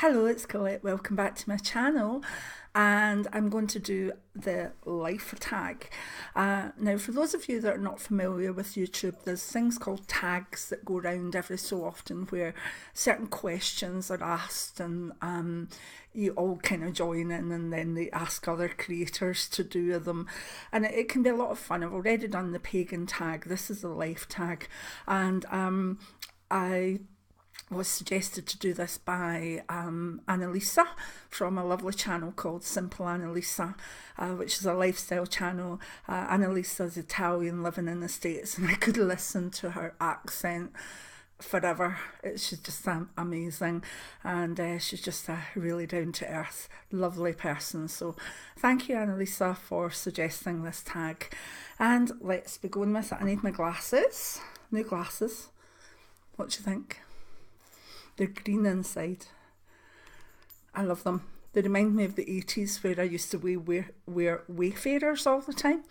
Hello, it's Colette. Welcome back to my channel, and I'm going to do the life tag. Now, for those of you that are not familiar with YouTube, there's things called tags that go around every so often where certain questions are asked, and you all kind of join in, and then they ask other creators to do them, and it can be a lot of fun. I've already done the pagan tag. This is the life tag, and I was suggested to do this by Annalisa from a lovely channel called Simple Annalisa, which is a lifestyle channel. Annalisa's Italian, living in the States, and I could listen to her accent forever. She's just amazing, and she's just a really down-to-earth, lovely person. So thank you, Annalisa, for suggesting this tag. And let's be going with it. I need my glasses, new glasses. What do you think? They're green inside. I love them. They remind me of the 80s where I used to wear Wayfarers all the time.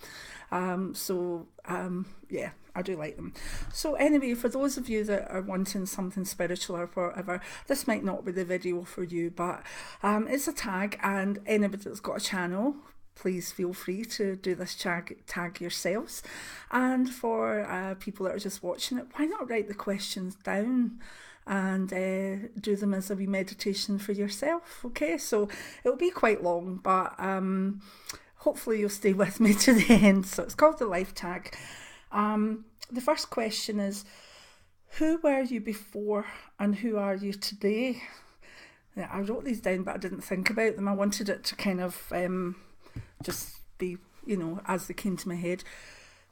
Yeah, I do like them. So anyway, for those of you that are wanting something spiritual or whatever, this might not be the video for you, but it's a tag, and anybody that's got a channel, please feel free to do this tag yourselves. And for people that are just watching it, why not write the questions down and do them as a wee meditation for yourself? Okay, so it'll be quite long, but hopefully you'll stay with me to the end. So it's called the life tag. The first question is, who were you before and who are you today? Yeah, I wrote these down, but I didn't think about them. I wanted it to kind of just be, as they came to my head.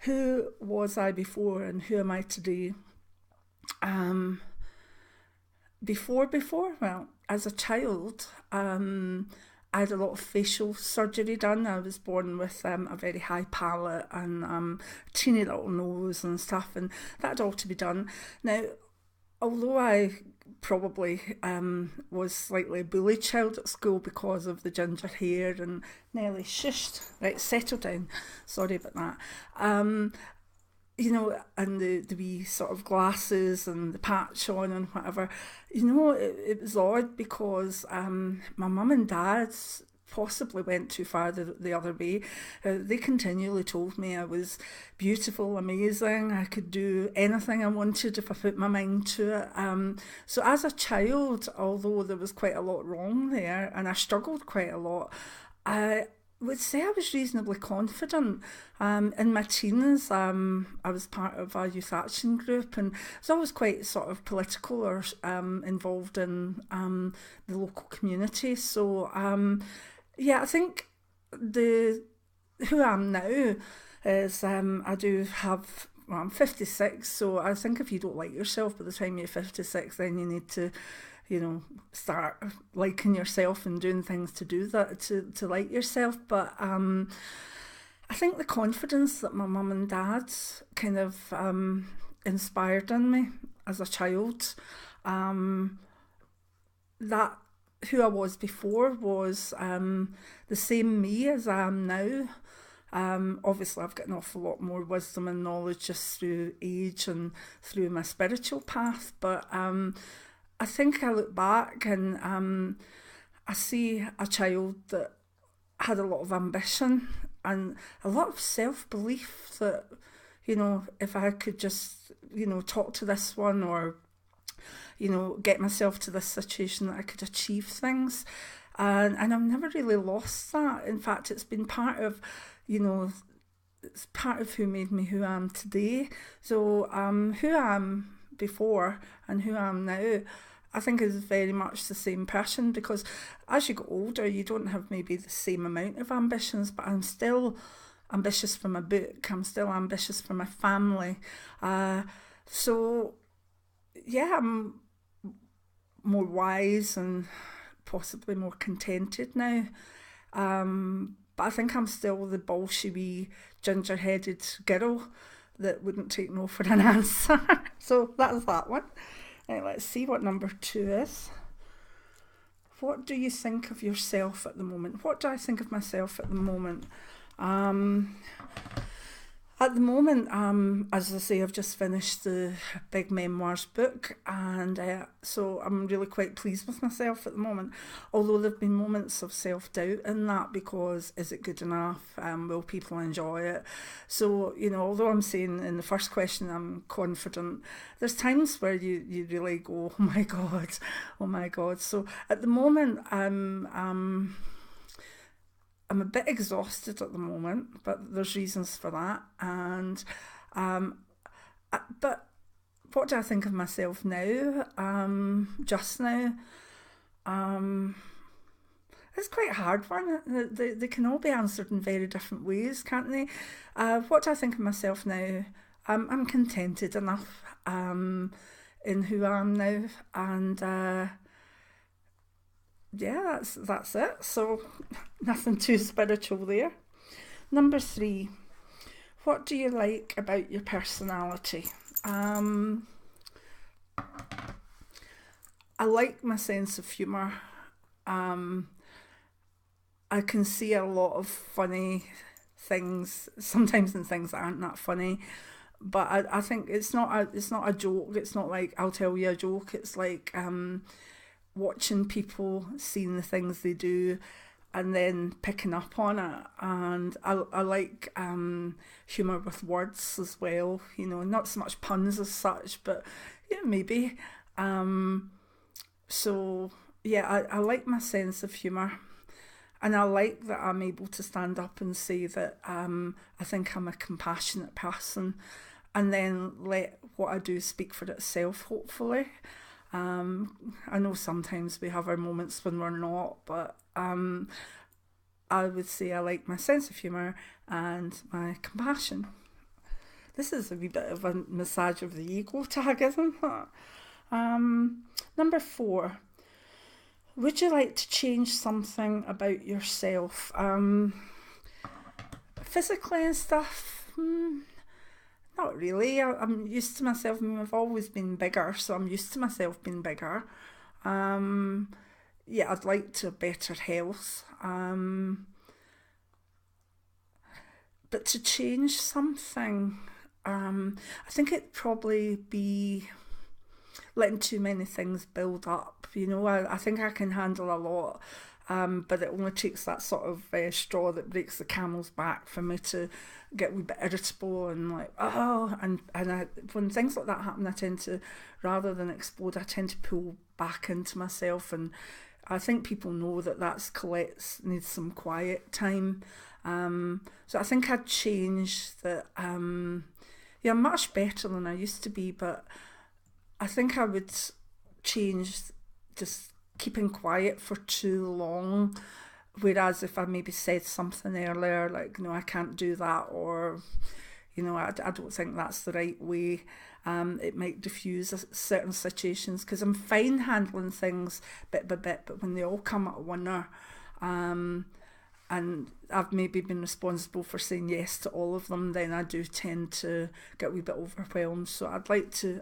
Who was I before and who am I today? Before, well, as a child, I had a lot of facial surgery done. I was born with a very high palate and teeny little nose and stuff, and that had all to be done. Now, although I probably was slightly a bullied child at school because of the ginger hair and Nelly shushed, right, settle down, sorry about that. And the wee sort of glasses and the patch on and whatever, it was odd because my mum and dad possibly went too far the other way. They continually told me I was beautiful, amazing, I could do anything I wanted if I put my mind to it. So as a child, although there was quite a lot wrong there and I struggled quite a lot, I would say I was reasonably confident. In my teens, I was part of a youth action group, and I was always quite sort of political or involved in the local community. So yeah, I think who I am now is I do have. Well, I'm 56, so I think if you don't like yourself by the time you're 56, then you need to start liking yourself and doing things to do that, to like yourself. But I think the confidence that my mum and dad kind of inspired in me as a child, that who I was before was the same me as I am now. Obviously I've got an awful lot more wisdom and knowledge just through age and through my spiritual path, but I think I look back and I see a child that had a lot of ambition and a lot of self-belief that, if I could just, talk to this one or, get myself to this situation, that I could achieve things. And I've never really lost that. In fact, it's been part of, it's part of who made me who I am today. So who I am before and who I am now, I think is very much the same person, because as you get older you don't have maybe the same amount of ambitions, but I'm still ambitious for my book, I'm still ambitious for my family. So yeah, I'm more wise and possibly more contented now. But I think I'm still the bolshy ginger-headed girl that wouldn't take no for an answer. So that's that one. Right, let's see what number 2 is. What do you think of yourself at the moment? What do I think of myself at the moment? At the moment, as I say, I've just finished the big memoirs book, and so I'm really quite pleased with myself at the moment. Although there've been moments of self-doubt in that, because is it good enough? Will people enjoy it? So, although I'm saying in the first question I'm confident, there's times where you really go, oh my God, oh my God. So at the moment, I'm a bit exhausted at the moment, but there's reasons for that. And but what do I think of myself now? Just now, it's quite a hard one. They can all be answered in very different ways, can't they? What do I think of myself now? I'm contented enough in who I am now, and yeah, that's it. So nothing too spiritual there. Number 3, what do you like about your personality? I like my sense of humour. I can see a lot of funny things, sometimes in things that aren't that funny. But I think it's not a joke. It's not like I'll tell you a joke. It's like watching people, seeing the things they do, and then picking up on it. And I like humour with words as well, not so much puns as such, but maybe. So yeah, I like my sense of humour. And I like that I'm able to stand up and say that I think I'm a compassionate person, and then let what I do speak for itself, hopefully. I know sometimes we have our moments when we're not, but I would say I like my sense of humour and my compassion. This is a wee bit of a massage of the ego tag, isn't it? Number 4. Would you like to change something about yourself? Physically and stuff? Not really. I'm used to myself. I've always been bigger, so I'm used to myself being bigger. Yeah, I'd like to have better health. But to change something, I think it'd probably be letting too many things build up. I think I can handle a lot, but it only takes that sort of straw that breaks the camel's back for me to get a wee bit irritable and like, when things like that happen, I tend to, rather than explode, I tend to pull back into myself. And I think people know that that's Colette needs some quiet time. So I think I'd change that. Yeah, I'm much better than I used to be, but I think I would change just keeping quiet for too long. Whereas if I maybe said something earlier, like, no, I can't do that, or, I don't think that's the right way, it might diffuse certain situations, because I'm fine handling things bit by bit, but when they all come at one, and I've maybe been responsible for saying yes to all of them, then I do tend to get a wee bit overwhelmed. So I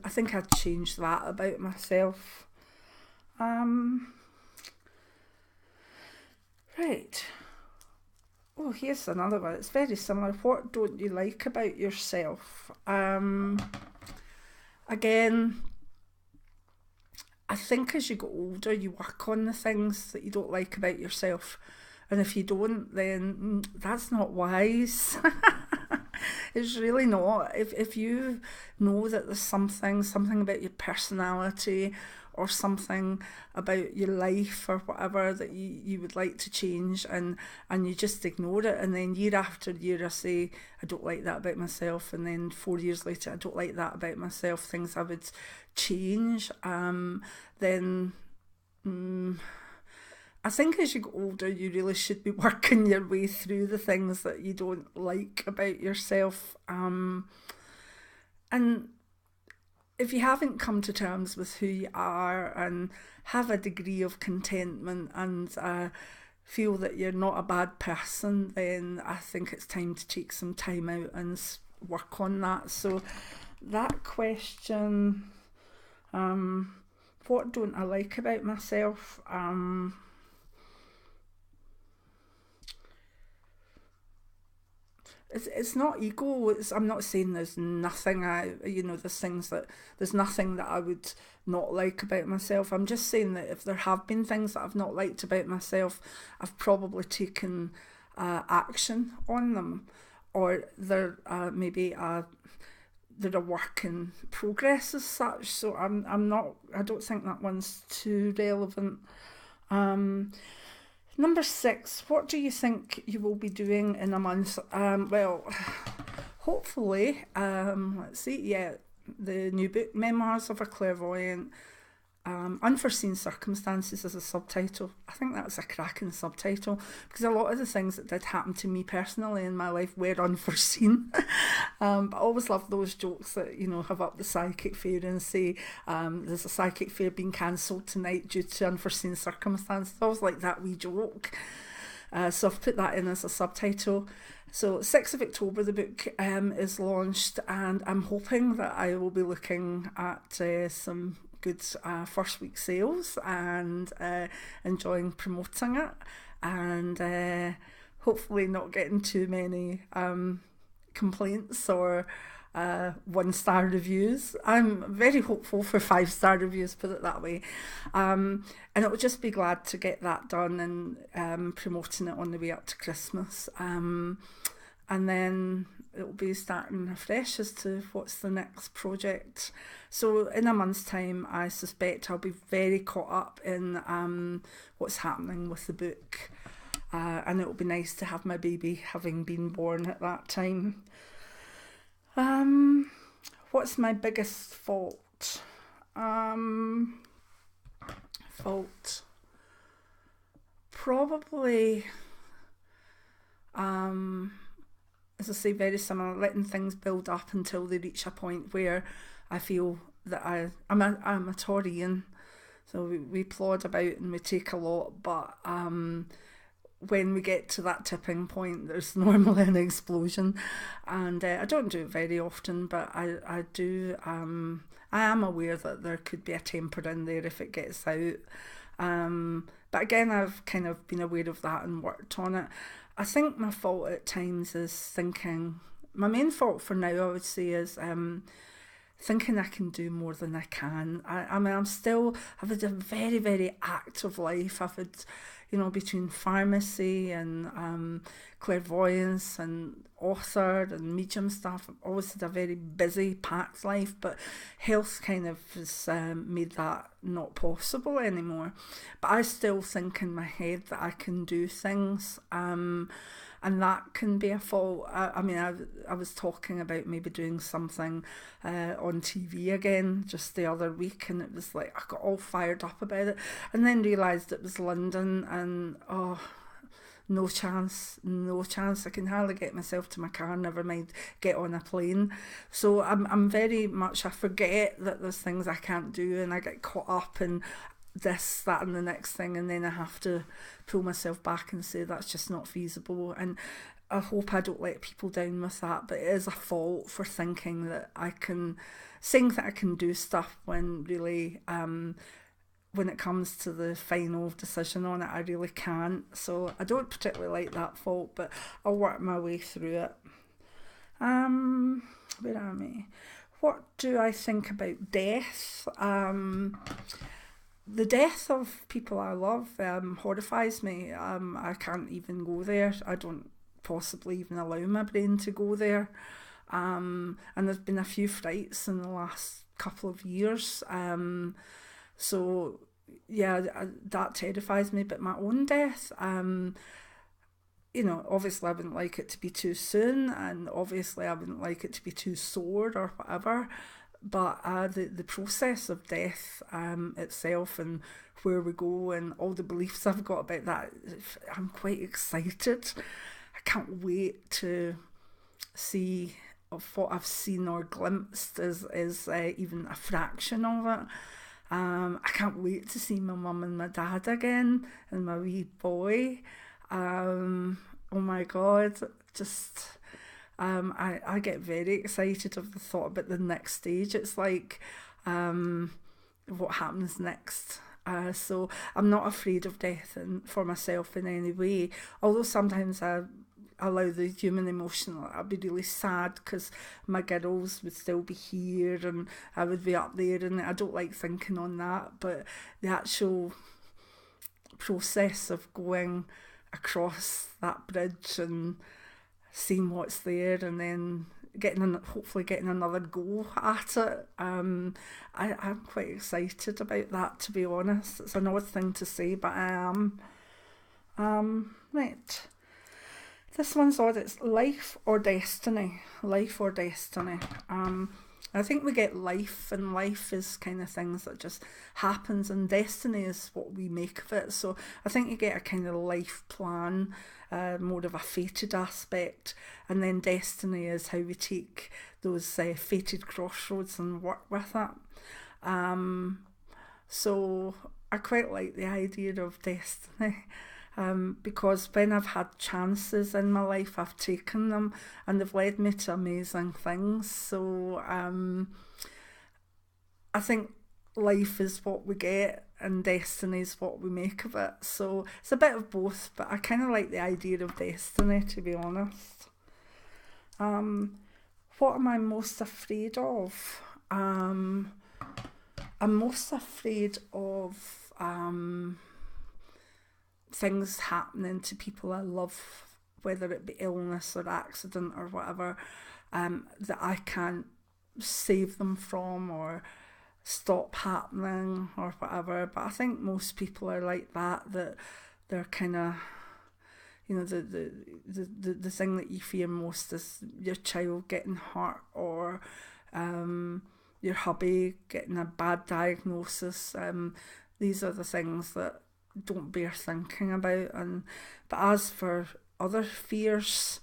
think I'd change that about myself. Right. Oh, here's another one. It's very similar. What don't you like about yourself? Again, I think as you get older, you work on the things that you don't like about yourself. And if you don't, then that's not wise. It's really not. If you know that there's something about your personality or something about your life or whatever that you would like to change, and you just ignore it, and then year after year I say, I don't like that about myself, and then 4 years later, I don't like that about myself, things I would change, then I think as you get older, you really should be working your way through the things that you don't like about yourself. And if you haven't come to terms with who you are and have a degree of contentment and feel that you're not a bad person, then I think it's time to take some time out and work on that. So that question, what don't I like about myself? it's not ego. I'm not saying there's nothing there's nothing that I would not like about myself. I'm just saying that if there have been things that I've not liked about myself, I've probably taken action on them, or they're they're a work in progress as such. So I don't think that one's too relevant. Number 6, what do you think you will be doing in a month? Well, hopefully, let's see, the new book, Memoirs of a Clairvoyant, Unforeseen Circumstances is a subtitle. I think that's a cracking subtitle, because a lot of the things that did happen to me personally in my life were unforeseen. But I always love those jokes that, have up the psychic fair and say, there's a psychic fair being cancelled tonight due to unforeseen circumstances. I always like that wee joke. So I've put that in as a subtitle. So 6th of October the book is launched, and I'm hoping that I will be looking at some good first week sales and enjoying promoting it, and hopefully not getting too many complaints or 1-star reviews. I'm very hopeful for 5-star reviews, put it that way, and it will just be glad to get that done and promoting it on the way up to Christmas, and then it will be starting afresh as to what's the next project. So in a month's time, I suspect I'll be very caught up in what's happening with the book, and it will be nice to have my baby having been born at that time. What's my biggest fault? Probably, as I say, very similar, letting things build up until they reach a point where I feel that I'm a Taurian, so we plod about and we take a lot, but when we get to that tipping point, there's normally an explosion, and I don't do it very often, but I do. I am aware that there could be a temper in there if it gets out, but again, I've kind of been aware of that and worked on it. I think my fault at times is thinking, my main fault for now, I would say, is thinking I can do more than I can. I've had a very, very active life. I've had, between pharmacy and clairvoyance and author and medium stuff, I've always had a very busy, packed life, but health kind of has made that not possible anymore. But I still think in my head that I can do things, and that can be a fault. I was talking about maybe doing something on TV again just the other week, and it was like I got all fired up about it, and then realised it was London, and no chance. I can hardly get myself to my car, never mind get on a plane. So I'm very much, I forget that there's things I can't do, and I get caught up in this, that and the next thing, and then I have to pull myself back and say that's just not feasible. And I hope I don't let people down with that, but it is a fault for thinking that I can do stuff when really when it comes to the final decision on it, I really can't. So I don't particularly like that fault, but I'll work my way through it. Where am I? What do I think about death? The death of people I love horrifies me. I can't even go there. I don't possibly even allow my brain to go there. And there's been a few frights in the last couple of years. So yeah, that terrifies me. But my own death, obviously I wouldn't like it to be too soon, and obviously I wouldn't like it to be too sore or whatever. But the process of death itself, and where we go, and all the beliefs I've got about that, I'm quite excited. I can't wait to see of what I've seen or glimpsed is even a fraction of it. I can't wait to see my mum and my dad again, and my wee boy. Oh my God, just... I get very excited of the thought about the next stage. It's like what happens next. So I'm not afraid of death for myself in any way. Although sometimes I allow the human emotion. Like, I'd be really sad because my girls would still be here and I would be up there, and I don't like thinking on that, but the actual process of going across that bridge and seeing what's there and then hopefully getting another go at it. I'm quite excited about that, to be honest. It's an odd thing to say, but I am. Right. This one's odd. It's life or destiny. Life or destiny. I think we get life, and life is kind of things that just happens, and destiny is what we make of it. So I think you get a kind of life plan, more of a fated aspect, and then destiny is how we take those fated crossroads and work with it. So I quite like the idea of destiny. Because when I've had chances in my life, I've taken them and they've led me to amazing things. So I think life is what we get and destiny is what we make of it. So it's a bit of both, but I kind of like the idea of destiny, to be honest. What am I most afraid of? I'm most afraid of things happening to people I love, whether it be illness or accident or whatever, that I can't save them from or stop happening or whatever. But I think most people are like that they're kind of, you know, the thing that you fear most is your child getting hurt or your hubby getting a bad diagnosis. These are the things that don't bear thinking about. But as for other fears,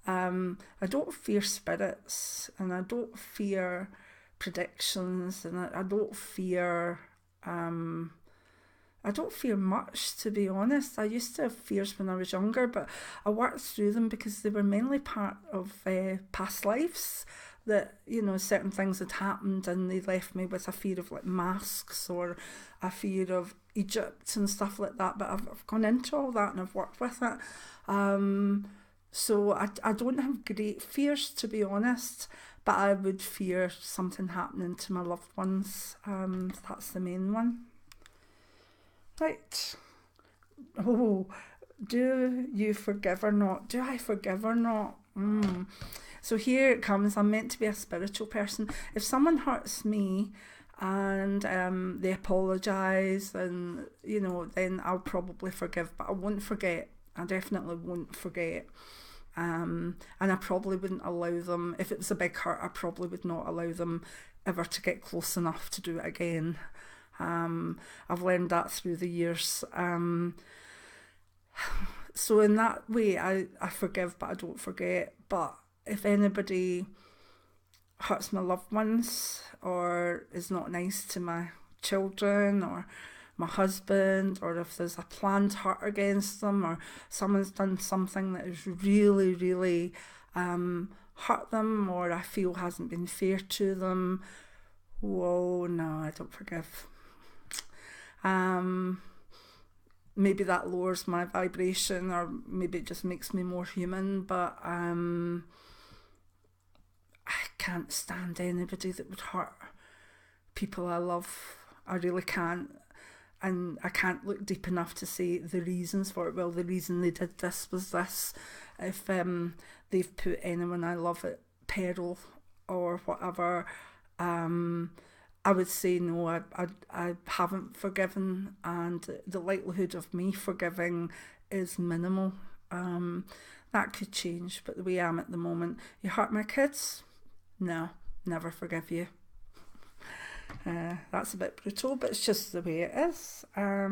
I don't fear spirits, and I don't fear predictions, and I don't fear much, to be honest. I used to have fears when I was younger, but I worked through them because they were mainly part of past lives, that, you know, certain things had happened and they left me with a fear of like masks or a fear of Egypt and stuff like that. But I've gone into all that and I've worked with it. So I don't have great fears, to be honest, but I would fear something happening to my loved ones. That's the main one. Right. Oh, do you forgive or not? Do I forgive or not? So here it comes. I'm meant to be a spiritual person. If someone hurts me and they apologise, and, you know, then I'll probably forgive, but I won't forget. I definitely won't forget. And I probably wouldn't allow them, if it was a big hurt, I probably would not allow them ever to get close enough to do it again. I've learned that through the years. So in that way, I forgive, but I don't forget. But if anybody hurts my loved ones or is not nice to my children or my husband, or if there's a planned hurt against them, or someone's done something that has really, really hurt them, or I feel hasn't been fair to them, whoa, no, I don't forgive. Maybe that lowers my vibration, or maybe it just makes me more human, but I can't stand anybody that would hurt people I love. I really can't. And I can't look deep enough to say the reasons for it. Well, the reason they did this was this. If they've put anyone I love at peril or whatever, I would say no, I haven't forgiven, and the likelihood of me forgiving is minimal. That could change, but the way I am at the moment, you hurt my kids? No, never forgive you. That's a bit brutal, but it's just the way it is. How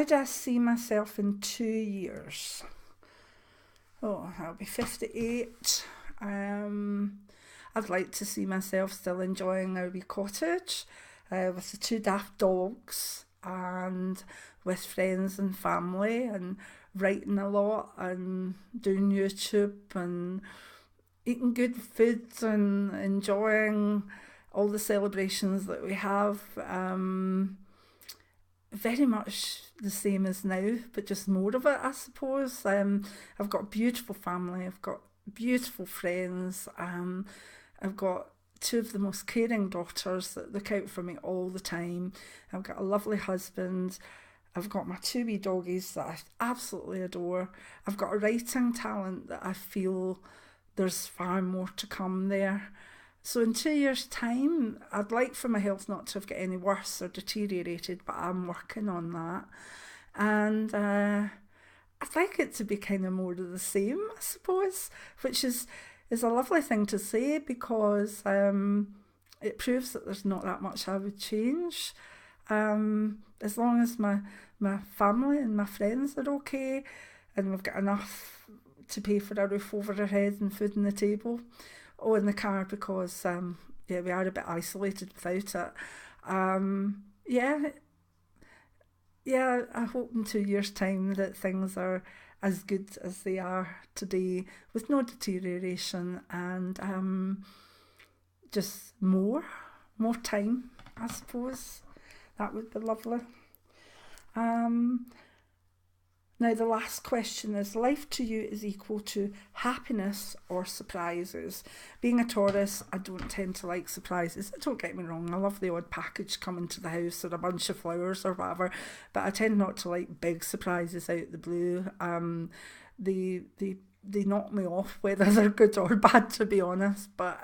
do I see myself in 2 years? Oh, I'll be 58. I'd like to see myself still enjoying our wee cottage with the 2 daft dogs and with friends and family, and writing a lot and doing YouTube and eating good food and enjoying all the celebrations that we have. very much the same as now, but just more of it, I suppose. I've got a beautiful family, I've got beautiful friends, I've got two of the most caring daughters that look out for me all the time. I've got a lovely husband. I've got my two wee doggies that I absolutely adore. I've got a writing talent that I feel there's far more to come there. So in 2 years' time, I'd like for my health not to have got any worse or deteriorated, but I'm working on that. And I'd like it to be kind of more of the same, I suppose, which is a lovely thing to say, because it proves that there's not that much I would change. As long as my family and my friends are okay, and we've got enough to pay for a roof over our heads and food on the table. Oh, in the car, because we are a bit isolated without it. I hope in 2 years' time that things are as good as they are today, with no deterioration, and just more time, I suppose. That would be lovely. Now the last question is, life to you is equal to happiness or surprises? Being a Taurus, I don't tend to like surprises. Don't get me wrong, I love the odd package coming to the house, or a bunch of flowers or whatever, but I tend not to like big surprises out the blue. They knock me off, whether they're good or bad, to be honest, but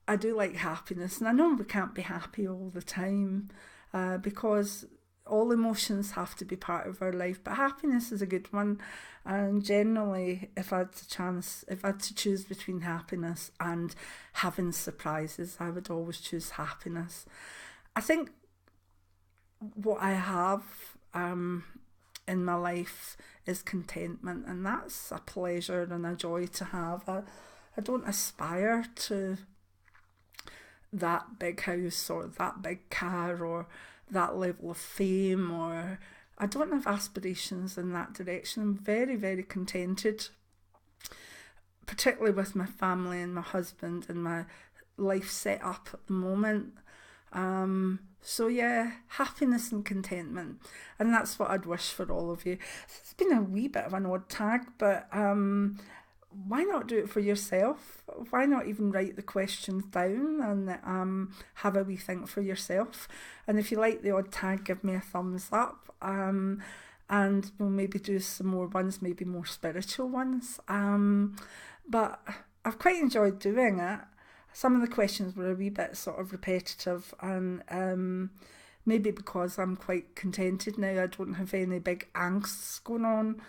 I do like happiness, and I know we can't be happy all the time, because all emotions have to be part of our life, but happiness is a good one. And generally, if I had to choose between happiness and having surprises, I would always choose happiness. I think what I have in my life is contentment, and that's a pleasure and a joy to have. I don't aspire to that big house or that big car or that level of fame, or I don't have aspirations in that direction. I'm very, very contented, particularly with my family and my husband and my life set up at the moment. So yeah, happiness and contentment, and that's what I'd wish for all of you. It's been a wee bit of an odd tag, but why not do it for yourself? Why not even write the questions down and have a wee think for yourself? And if you like the odd tag, give me a thumbs up, and we'll maybe do some more ones, maybe more spiritual ones. But I've quite enjoyed doing it. Some of the questions were a wee bit sort of repetitive, and maybe because I'm quite contented now, I don't have any big angsts going on,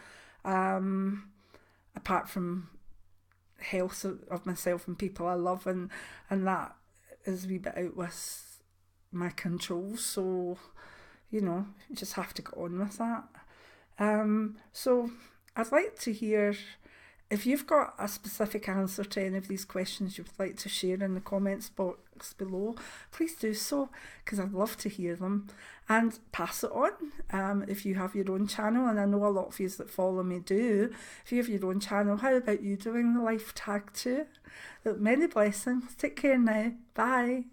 apart from health of myself and people I love, and that is a wee bit out with my control, so you just have to go on with that. So I'd like to hear if you've got a specific answer to any of these questions you would like to share in the comments box below. Please do so, because I'd love to hear them, and pass it on. If you have your own channel, and I know a lot of you that follow me do, if you have your own channel, how about you doing the life tag too? Many blessings. Take care now. Bye.